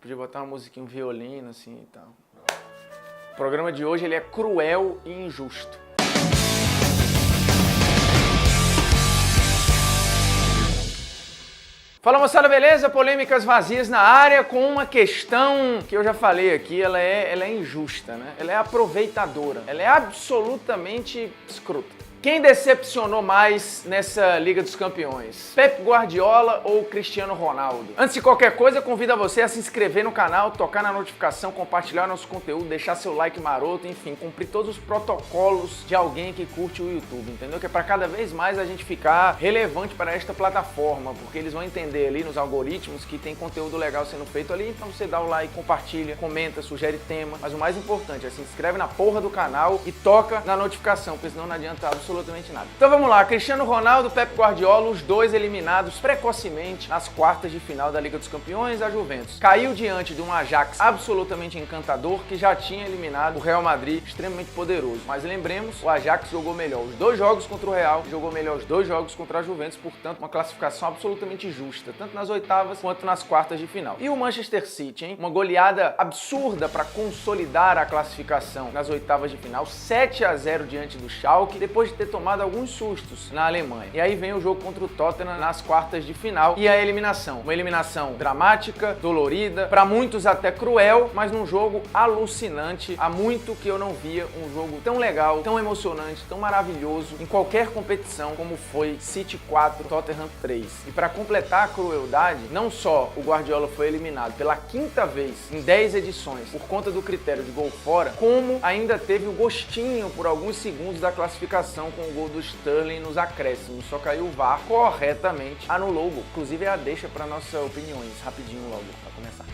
Eu podia botar uma musiquinha, um violino assim e tal. O programa de hoje ele é cruel e injusto. Fala moçada, beleza? Polêmicas vazias na área com uma questão que eu já falei aqui, ela é injusta, né? Ela é aproveitadora, ela é absolutamente escrota. Quem decepcionou mais nessa Liga dos Campeões? Pep Guardiola ou Cristiano Ronaldo? Antes de qualquer coisa, convido a você a se inscrever no canal, tocar na notificação, compartilhar nosso conteúdo, deixar seu like maroto, enfim, cumprir todos os protocolos de alguém que curte o YouTube, entendeu? Que é para cada vez mais a gente ficar relevante para esta plataforma, porque eles vão entender ali nos algoritmos que tem conteúdo legal sendo feito ali, então você dá o like, compartilha, comenta, sugere tema, mas o mais importante é se inscreve na porra do canal e toca na notificação, porque senão não adianta absolutamente nada. Então vamos lá, Cristiano Ronaldo, Pep Guardiola, os dois eliminados precocemente nas quartas de final da Liga dos Campeões. A Juventus caiu diante de um Ajax absolutamente encantador que já tinha eliminado o Real Madrid, extremamente poderoso. Mas lembremos, o Ajax jogou melhor os dois jogos contra o Real, jogou melhor os dois jogos contra a Juventus, portanto uma classificação absolutamente justa, tanto nas oitavas quanto nas quartas de final. E o Manchester City, hein? Uma goleada absurda para consolidar a classificação nas oitavas de final, 7-0 diante do Schalke, depois de ter tomado alguns sustos na Alemanha. E aí vem o jogo contra o Tottenham nas quartas de final e a eliminação. Uma eliminação dramática, dolorida, para muitos até cruel, mas num jogo alucinante. Há muito que eu não via um jogo tão legal, tão emocionante, tão maravilhoso em qualquer competição como foi City 4, Tottenham 3. E para completar a crueldade, não só o Guardiola foi eliminado pela quinta vez em 10 edições por conta do critério de gol fora, como ainda teve o gostinho por alguns segundos da classificação com o gol do Sterling nos acréscimos, só caiu o VAR corretamente, anulou o gol. Inclusive é a deixa para nossas opiniões, rapidinho logo, para começar.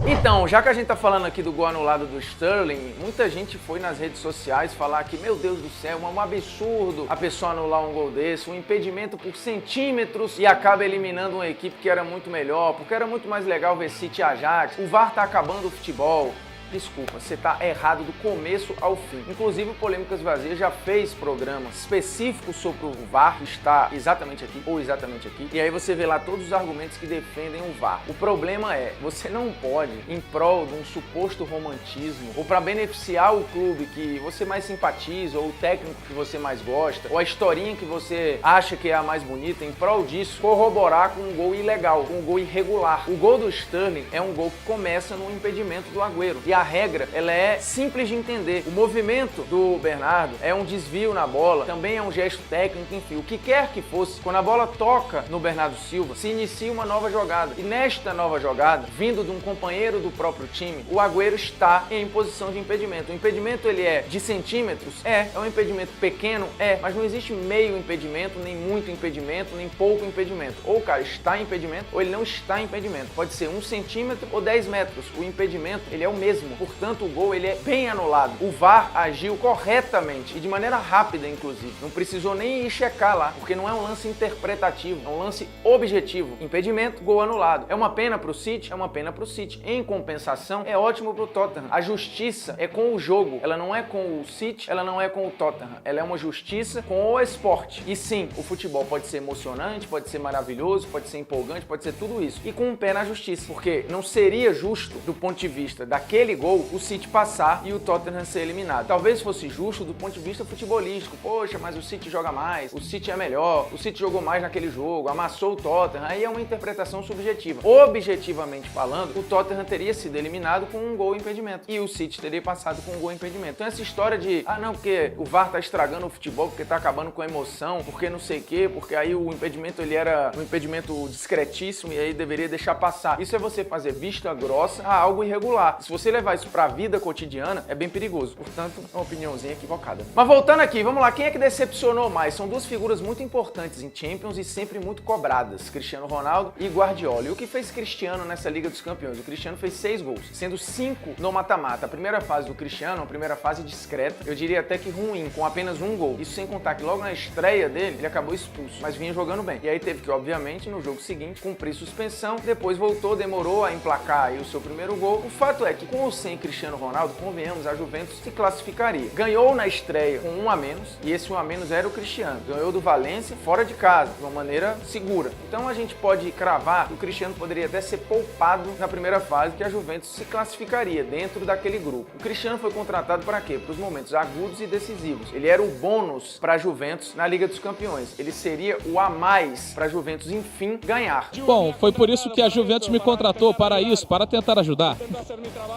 Então, já que a gente tá falando aqui do gol anulado do Sterling, muita gente foi nas redes sociais falar que, meu Deus do céu, é um absurdo a pessoa anular um gol desse, um impedimento por centímetros e acaba eliminando uma equipe que era muito melhor, porque era muito mais legal ver City e Ajax, o VAR tá acabando o futebol. Desculpa, você tá errado do começo ao fim. Inclusive, o Polêmicas Vazias já fez programa específico sobre o VAR, está exatamente aqui ou exatamente aqui, e aí você vê lá todos os argumentos que defendem o VAR. O problema é, você não pode, em prol de um suposto romantismo, ou para beneficiar o clube que você mais simpatiza, ou o técnico que você mais gosta, ou a historinha que você acha que é a mais bonita, em prol disso, corroborar com um gol ilegal, com um gol irregular. O gol do Sterling é um gol que começa no impedimento do Agüero. E a regra, ela é simples de entender. O movimento do Bernardo é um desvio na bola, também é um gesto técnico, enfim, o que quer que fosse. Quando a bola toca no Bernardo Silva, se inicia uma nova jogada. E nesta nova jogada, vindo de um companheiro do próprio time, o Agüero está em posição de impedimento. O impedimento, ele é de centímetros? É um impedimento pequeno? Mas não existe meio impedimento, nem muito impedimento, nem pouco impedimento. Ou o cara está em impedimento, ou ele não está em impedimento. Pode ser 1 centímetro ou 10 metros. O impedimento, ele é o mesmo. Portanto, o gol ele é bem anulado. O VAR agiu corretamente e de maneira rápida, inclusive. Não precisou nem ir checar lá, porque não é um lance interpretativo, é um lance objetivo. Impedimento, gol anulado. É uma pena pro City? É uma pena pro City. Em compensação, é ótimo pro Tottenham. A justiça é com o jogo, ela não é com o City, ela não é com o Tottenham. Ela é uma justiça com o esporte. E sim, o futebol pode ser emocionante, pode ser maravilhoso, pode ser empolgante, pode ser tudo isso. E com um pé na justiça, porque não seria justo, do ponto de vista daquele gol, o City passar e o Tottenham ser eliminado. Talvez fosse justo do ponto de vista futebolístico. Poxa, mas o City joga mais, o City é melhor, o City jogou mais naquele jogo, amassou o Tottenham. Aí é uma interpretação subjetiva. Objetivamente falando, o Tottenham teria sido eliminado com um gol impedimento e o City teria passado com um gol impedimento. Então essa história de, não, porque o VAR tá estragando o futebol, porque tá acabando com a emoção, porque não sei o quê, porque aí o impedimento ele era um impedimento discretíssimo e aí deveria deixar passar. Isso é você fazer vista grossa a algo irregular. Se você levar isso pra vida cotidiana, é bem perigoso. Portanto, é uma opiniãozinha equivocada. Mas voltando aqui, vamos lá. Quem é que decepcionou mais? São duas figuras muito importantes em Champions e sempre muito cobradas. Cristiano Ronaldo e Guardiola. E o que fez Cristiano nessa Liga dos Campeões? O Cristiano fez 6 gols, sendo 5 no mata-mata. A primeira fase do Cristiano, uma primeira fase discreta, eu diria até que ruim, com apenas um gol. Isso sem contar que logo na estreia dele, ele acabou expulso, mas vinha jogando bem. E aí teve que, obviamente, no jogo seguinte, cumprir suspensão. Depois voltou, demorou a emplacar aí o seu primeiro gol. O fato é que com os sem Cristiano Ronaldo, convenhamos, a Juventus se classificaria. Ganhou na estreia com 1 a menos, e esse 1 a menos era o Cristiano. Ganhou do Valência fora de casa, de uma maneira segura. Então a gente pode cravar que o Cristiano poderia até ser poupado na primeira fase, que a Juventus se classificaria dentro daquele grupo. O Cristiano foi contratado para quê? Para os momentos agudos e decisivos. Ele era o bônus para a Juventus na Liga dos Campeões. Ele seria o a mais para a Juventus, enfim, ganhar. Bom, foi por isso que a Juventus me contratou para isso, para tentar ajudar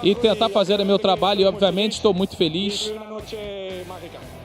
e tentar fazer o meu trabalho, e obviamente estou muito feliz.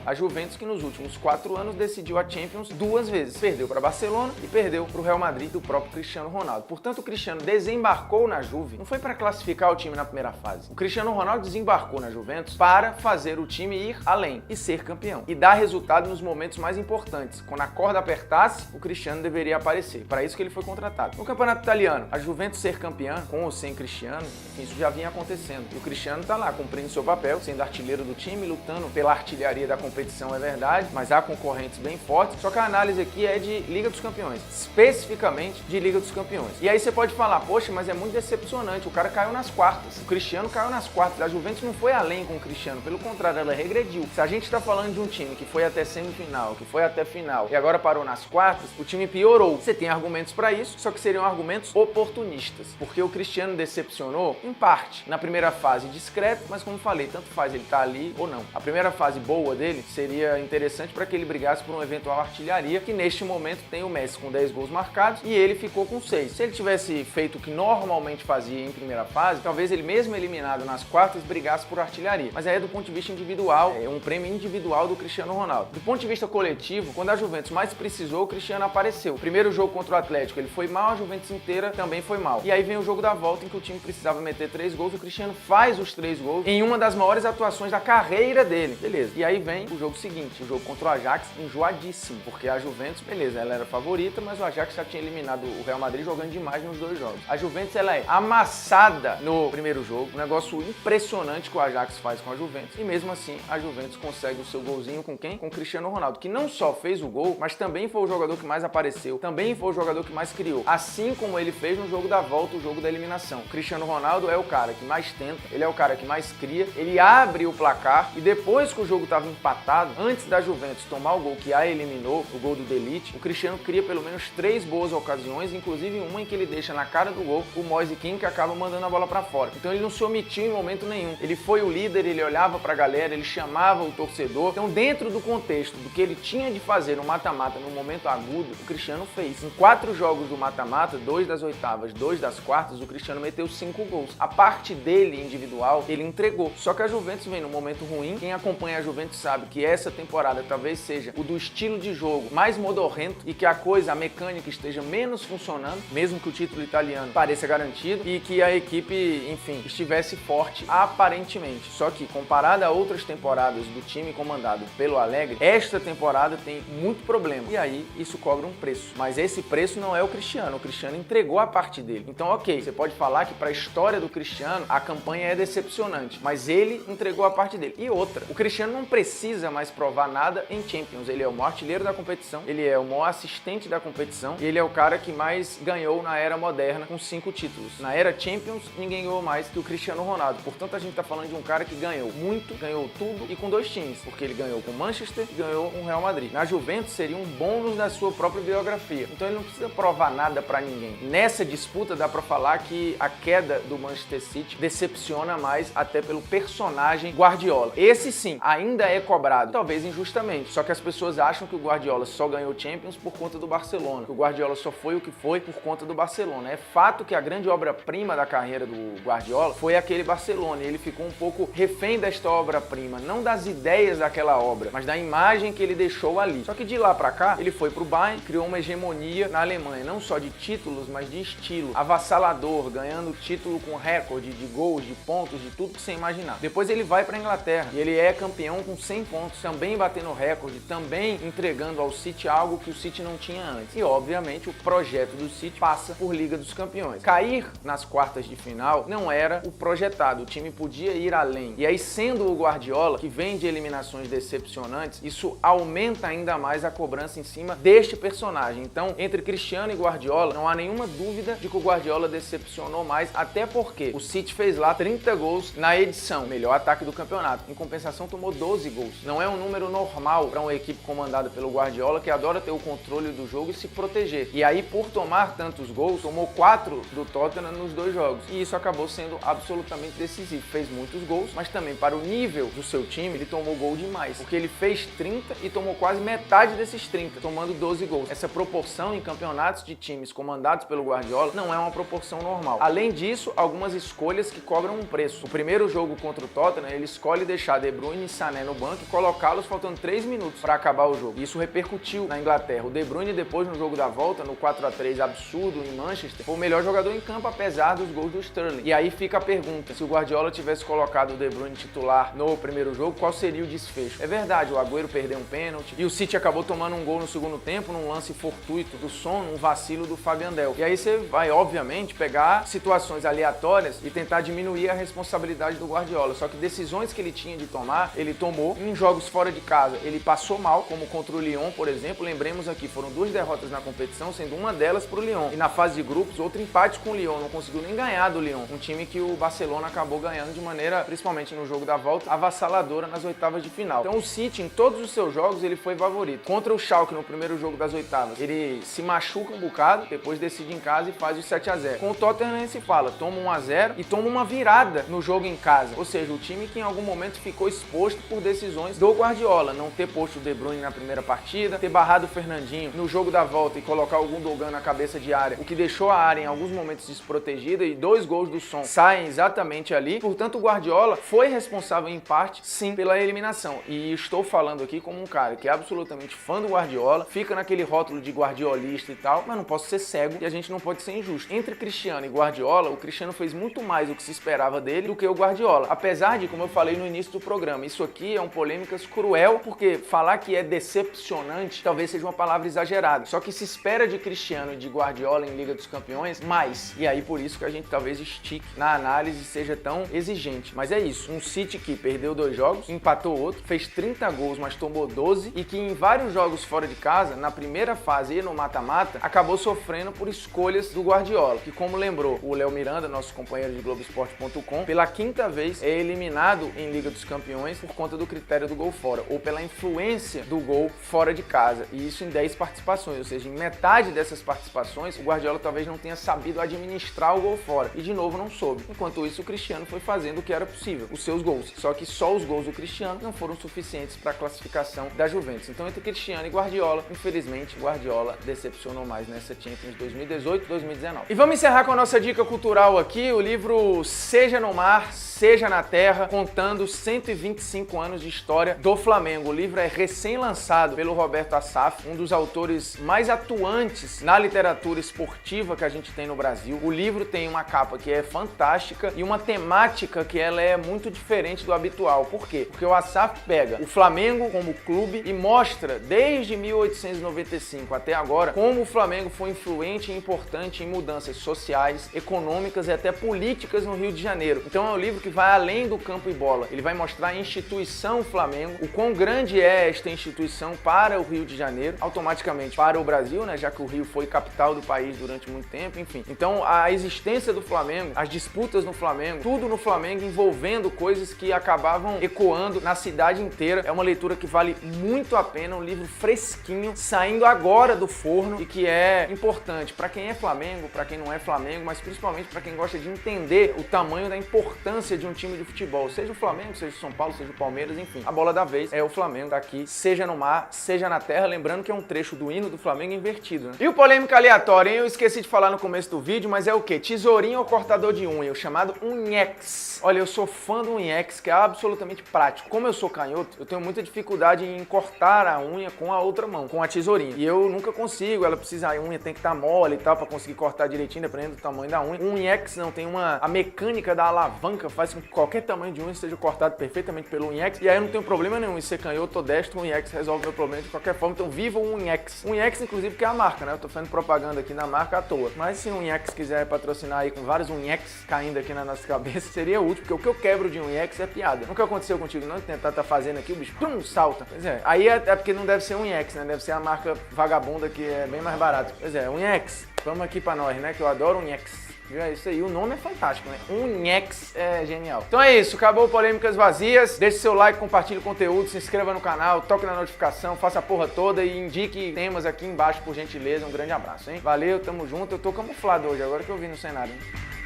A Juventus que nos últimos 4 anos decidiu a Champions 2 vezes. Perdeu para Barcelona e perdeu para o Real Madrid do próprio Cristiano Ronaldo. Portanto, o Cristiano desembarcou na Juve, não foi para classificar o time na primeira fase. O Cristiano Ronaldo desembarcou na Juventus para fazer o time ir além e ser campeão. E dar resultado nos momentos mais importantes. Quando a corda apertasse, o Cristiano deveria aparecer. Para isso que ele foi contratado. No Campeonato Italiano, a Juventus ser campeã, com ou sem Cristiano, enfim, isso já vinha acontecendo. E o Cristiano está lá, cumprindo seu papel, sendo artilheiro do time, lutando pela artilharia da competição, é verdade, mas há concorrentes bem fortes, só que a análise aqui é de Liga dos Campeões, especificamente de Liga dos Campeões. E aí você pode falar, poxa, mas é muito decepcionante, o cara caiu nas quartas, o Cristiano caiu nas quartas, a Juventus não foi além com o Cristiano, pelo contrário, ela regrediu. Se a gente está falando de um time que foi até semifinal, que foi até final e agora parou nas quartas, o time piorou. Você tem argumentos para isso, só que seriam argumentos oportunistas, porque o Cristiano decepcionou, em parte, na primeira fase discreto, mas como falei, tanto faz ele estar ali ou não. A primeira fase boa dele seria interessante para que ele brigasse por uma eventual artilharia, que neste momento tem o Messi com 10 gols marcados e ele ficou com 6. Se ele tivesse feito o que normalmente fazia em primeira fase, talvez ele mesmo eliminado nas quartas brigasse por artilharia. Mas aí é do ponto de vista individual, é um prêmio individual do Cristiano Ronaldo. Do ponto de vista coletivo, quando a Juventus mais precisou, o Cristiano apareceu. O primeiro jogo contra o Atlético ele foi mal, a Juventus inteira também foi mal. E aí vem o jogo da volta em que o time precisava meter 3 gols, o Cristiano faz os 3 gols em uma das maiores atuações da carreira dele. Beleza. E aí vem o jogo seguinte, o jogo contra o Ajax, enjoadíssimo, porque a Juventus, beleza, ela era favorita, mas o Ajax já tinha eliminado o Real Madrid jogando demais nos 2 jogos. A Juventus, ela é amassada no primeiro jogo, um negócio impressionante que o Ajax faz com a Juventus, e mesmo assim a Juventus consegue o seu golzinho com quem? Com o Cristiano Ronaldo, que não só fez o gol, mas também foi o jogador que mais apareceu, também foi o jogador que mais criou, assim como ele fez no jogo da volta, o jogo da eliminação. O Cristiano Ronaldo é o cara que mais tenta, ele é o cara que mais cria, ele abre o placar, e depois que o jogo estava empatado, antes da Juventus tomar o gol que a eliminou, o gol do Delite, o Cristiano cria pelo menos 3 boas ocasiões, inclusive uma em que ele deixa na cara do gol o Moise Kean, que acaba mandando a bola para fora. Então ele não se omitiu em momento nenhum. Ele foi o líder, ele olhava para a galera, ele chamava o torcedor. Então, dentro do contexto do que ele tinha de fazer no mata-mata no momento agudo, o Cristiano fez. Em 4 jogos do mata-mata, 2 das oitavas, 2 das quartas, o Cristiano meteu 5 gols. A parte dele individual, ele entregou. Só que a Juventus vem num momento ruim. Quem acompanha a Juventus sabe que essa temporada talvez seja o do estilo de jogo mais modorrento e que a coisa, a mecânica esteja menos funcionando, mesmo que o título italiano pareça garantido e que a equipe, enfim, estivesse forte aparentemente. Só que comparada a outras temporadas do time comandado pelo Allegri, esta temporada tem muito problema. E aí isso cobra um preço. Mas esse preço não é o Cristiano. O Cristiano entregou a parte dele. Então, ok, você pode falar que para a história do Cristiano a campanha é decepcionante, mas ele entregou a parte dele. E outra, o Cristiano não precisa mais provar nada em Champions. Ele é o maior artilheiro da competição, ele é o maior assistente da competição e ele é o cara que mais ganhou na era moderna com 5 títulos. Na era Champions, ninguém ganhou mais que o Cristiano Ronaldo. Portanto, a gente tá falando de um cara que ganhou muito, ganhou tudo e com 2 times, porque ele ganhou com o Manchester e ganhou com o Real Madrid. Na Juventus seria um bônus da sua própria biografia. Então ele não precisa provar nada pra ninguém. Nessa disputa dá pra falar que a queda do Manchester City decepciona mais até pelo personagem Guardiola. Esse sim, ainda é cobrado, talvez injustamente. Só que as pessoas acham que o Guardiola só ganhou Champions por conta do Barcelona, que o Guardiola só foi o que foi por conta do Barcelona. É fato que a grande obra-prima da carreira do Guardiola foi aquele Barcelona, e ele ficou um pouco refém desta obra-prima, não das ideias daquela obra, mas da imagem que ele deixou ali. Só que de lá pra cá, ele foi pro Bayern, criou uma hegemonia na Alemanha, não só de títulos, mas de estilo, avassalador, ganhando título com recorde de gols, de pontos, de tudo que você imaginar. Depois ele vai pra Inglaterra, e ele é campeão com 100 pontos pontos, também batendo recorde, também entregando ao City algo que o City não tinha antes. E, obviamente, o projeto do City passa por Liga dos Campeões. Cair nas quartas de final não era o projetado, o time podia ir além. E aí, sendo o Guardiola, que vem de eliminações decepcionantes, isso aumenta ainda mais a cobrança em cima deste personagem. Então, entre Cristiano e Guardiola, não há nenhuma dúvida de que o Guardiola decepcionou mais, até porque o City fez lá 30 gols na edição, melhor ataque do campeonato. Em compensação, tomou 12 gols. Não é um número normal para uma equipe comandada pelo Guardiola, que adora ter o controle do jogo e se proteger. E aí, por tomar tantos gols, tomou 4 do Tottenham nos 2 jogos. E isso acabou sendo absolutamente decisivo. Fez muitos gols, mas também para o nível do seu time, ele tomou gol demais. Porque ele fez 30 e tomou quase metade desses 30, tomando 12 gols. Essa proporção em campeonatos de times comandados pelo Guardiola não é uma proporção normal. Além disso, algumas escolhas que cobram um preço. O primeiro jogo contra o Tottenham, ele escolhe deixar De Bruyne e Sané no banco e colocá-los faltando 3 minutos para acabar o jogo. Isso repercutiu na Inglaterra. O De Bruyne, depois no jogo da volta, no 4-3 absurdo em Manchester, foi o melhor jogador em campo, apesar dos gols do Sterling. E aí fica a pergunta, se o Guardiola tivesse colocado o De Bruyne titular no primeiro jogo, qual seria o desfecho? É verdade, o Agüero perdeu um pênalti e o City acabou tomando um gol no segundo tempo, num lance fortuito do Son, um vacilo do Fabian Delph. E aí você vai, obviamente, pegar situações aleatórias e tentar diminuir a responsabilidade do Guardiola. Só que decisões que ele tinha de tomar, ele tomou. Em jogos fora de casa, ele passou mal, como contra o Lyon, por exemplo. Lembremos aqui, foram 2 derrotas na competição, sendo uma delas pro Lyon. E na fase de grupos, outro empate com o Lyon. Não conseguiu nem ganhar do Lyon. Um time que o Barcelona acabou ganhando de maneira, principalmente no jogo da volta, avassaladora nas oitavas de final. Então o City, em todos os seus jogos, ele foi favorito. Contra o Schalke, no primeiro jogo das oitavas, ele se machuca um bocado, depois decide em casa e faz o 7-0. Com o Tottenham nem se fala, toma 1-0 e toma uma virada no jogo em casa. Ou seja, o time que em algum momento ficou exposto por decisões do Guardiola. Não ter posto o De Bruyne na primeira partida, ter barrado o Fernandinho no jogo da volta e colocar o Gundogan na cabeça de área, o que deixou a área em alguns momentos desprotegida, e 2 gols do Son saem exatamente ali. Portanto, o Guardiola foi responsável em parte, sim, pela eliminação. E estou falando aqui como um cara que é absolutamente fã do Guardiola, fica naquele rótulo de guardiolista e tal, mas não posso ser cego e a gente não pode ser injusto. Entre Cristiano e Guardiola, o Cristiano fez muito mais do que se esperava dele do que o Guardiola. Apesar de, como eu falei no início do programa, isso aqui é um polêmicas cruel, porque falar que é decepcionante talvez seja uma palavra exagerada. Só que se espera de Cristiano e de Guardiola em Liga dos Campeões mais. E aí por isso que a gente talvez estique na análise e seja tão exigente. Mas é isso. Um City que perdeu 2 jogos, empatou outro, fez 30 gols, mas tomou 12, e que em vários jogos fora de casa, na primeira fase e no mata-mata, acabou sofrendo por escolhas do Guardiola, que, como lembrou o Léo Miranda, nosso companheiro de Globoesporte.com, pela 5ª vez é eliminado em Liga dos Campeões por conta do critério do gol fora, ou pela influência do gol fora de casa, e isso em 10 participações, ou seja, em metade dessas participações, o Guardiola talvez não tenha sabido administrar o gol fora, e de novo não soube. Enquanto isso, o Cristiano foi fazendo o que era possível, os seus gols, só que só os gols do Cristiano não foram suficientes para a classificação da Juventus. Então, entre Cristiano e Guardiola, infelizmente, Guardiola decepcionou mais nessa Champions 2018-2019. E vamos encerrar com a nossa dica cultural aqui, o livro Seja no Mar, Seja na Terra, contando 125 anos de história do Flamengo. O livro é recém-lançado pelo Roberto Assaf, um dos autores mais atuantes na literatura esportiva que a gente tem no Brasil. O livro tem uma capa que é fantástica e uma temática que ela é muito diferente do habitual. Por quê? Porque o Assaf pega o Flamengo como clube e mostra, desde 1895 até agora, como o Flamengo foi influente e importante em mudanças sociais, econômicas e até políticas no Rio de Janeiro. Então é um livro que vai além do campo e bola. Ele vai mostrar a instituição Flamengo, o quão grande é esta instituição para o Rio de Janeiro, automaticamente para o Brasil, né, já que o Rio foi capital do país durante muito tempo, enfim. Então a existência do Flamengo, as disputas no Flamengo, tudo no Flamengo envolvendo coisas que acabavam ecoando na cidade inteira. É uma leitura que vale muito a pena, um livro fresquinho, saindo agora do forno e que é importante para quem é Flamengo, para quem não é Flamengo, mas principalmente para quem gosta de entender o tamanho da importância de um time de futebol, seja o Flamengo, seja o São Paulo, seja o Palmeiras, enfim. A bola da vez é o Flamengo aqui, seja no mar, seja na terra, lembrando que é um trecho do hino do Flamengo invertido, né? E o polêmica aleatório, hein? Eu esqueci de falar no começo do vídeo, mas é o quê? Tesourinho ou cortador de unha, o chamado unhex. Olha, eu sou fã do unhex, que é absolutamente prático. Como eu sou canhoto, eu tenho muita dificuldade em cortar a unha com a outra mão, com a tesourinha. E eu nunca consigo, ela precisa, a unha tem que estar mole e tal, pra conseguir cortar direitinho, dependendo do tamanho da unha. O unhex não tem a mecânica da alavanca faz com que qualquer tamanho de unha seja cortado perfeitamente pelo unhex, e aí eu não tenho problema nenhum em ser canhoto ou destro, o Uniex resolve meu problema de qualquer forma, então viva o Uniex. O Uniex, inclusive, que é a marca, né? Eu tô fazendo propaganda aqui na marca à toa. Mas se o Uniex quiser patrocinar aí com vários Uniex caindo aqui na nossa cabeça, seria útil, porque o que eu quebro de Uniex é piada. Nunca aconteceu contigo, não? Tentar tá fazendo aqui, o bicho pum, salta. Pois é, aí é porque não deve ser Uniex, né? Deve ser a marca vagabunda que é bem mais barato. Pois é, Uniex, vamos aqui pra nós, né? Que eu adoro Uniex. É isso aí, o nome é fantástico, né? Uniex é genial. Então é isso, acabou Polêmicas Vazias. Deixe seu like, compartilhe o conteúdo, se inscreva no canal, toque na notificação, faça a porra toda e indique temas aqui embaixo, por gentileza. Um grande abraço, hein? Valeu, tamo junto. Eu tô camuflado hoje, agora que eu vi no cenário, hein?